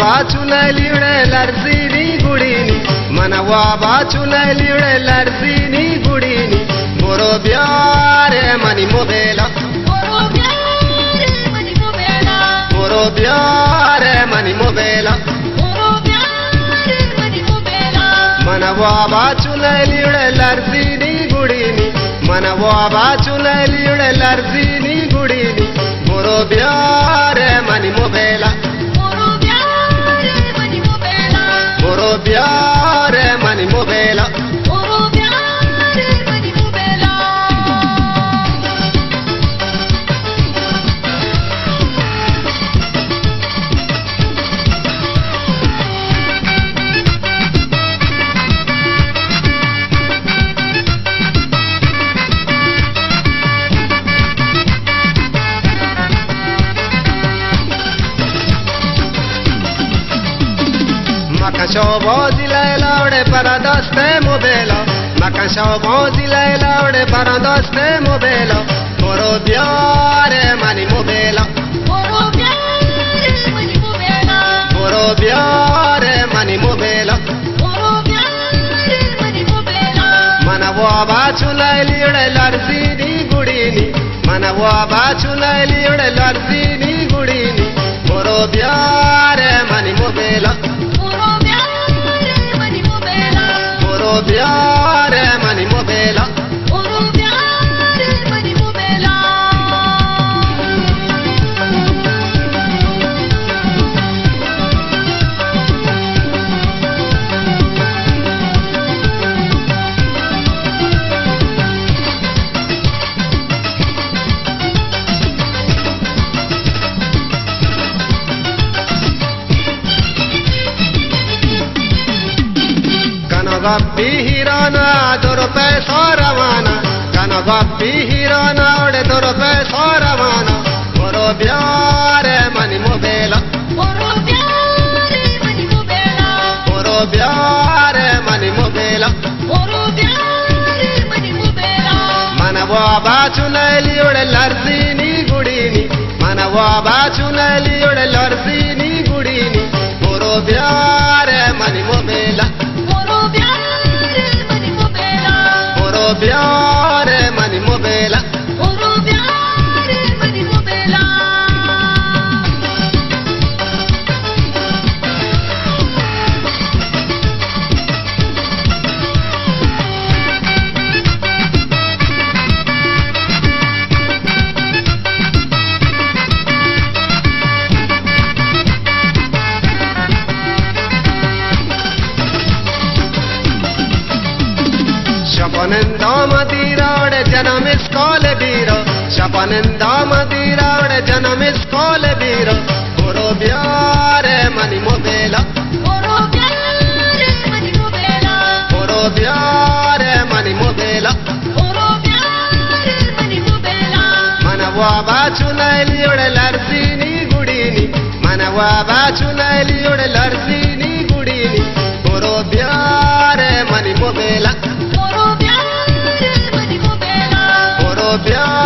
ಬಾಚುನಲಿಳೆ ಲರ್ಸಿನಿ ಗುಡಿನಿ ಮನವಾ ಬಾಚುನಲಿಳೆ ಲರ್ಸಿನಿ ಗುಡಿನಿ ಮೊರೋ ಬ್ಯಾರೆ ಮನಿ ಮೊಬೇಲ ಮೊರೋ ಬ್ಯಾರೆ ಮನಿ ಮೊಬೇಲ ಮನವಾ ಬಾಚುನಲಿಳೆ ಲರ್ಸಿನಿ ಗುಡಿನಿ ಮನವಾ ಬಾಚುನಲಿಳೆ ಲರ್ಸಿನಿ ಗುಡಿನಿ ಮೊರೋ ಬ್ಯಾರೆ ಮನಿ ಮೊಬೇಲ ಮೊರೋ ಬ್ಯಾರೆ ಮನಿ ಮೊಬೇಲ Macashobozilelaude paradoste mobelo Macashobozilelaude paradoste mobelo Moro biare mani mobelo Moro biare mani mobelo Moro biare mani mobelo Moro biare mani mobelo Manavo bachulaliude larsini gudini Manavo bachulaliude larsini gudini Moro biare mani mobelo Moro biare mani mobela Moro biare mani mobela Ganagappi hirana dorpe saravana Ganagappi hirana ode dorpe saravana Moro biare mani mobela Moro biare mani mobela Moro biare mani mobela Moro biare mani mobela Manava bachunali ode larsini gudini Manava bachunali ode larsini gudini Moro biare mani mobela biare mani mobela Moro biare mani mobela Shapanenda madirade janam iskole biro Shapanenda madirade janam iskole biro Moro biare mani mobela Moro biare mani mobela Moro biare mani mobela Moro biare mani mobela Manava bachunaliude larsini gudini Manava bachunaliude larsini gudini Moro biare mani mobela Moro biare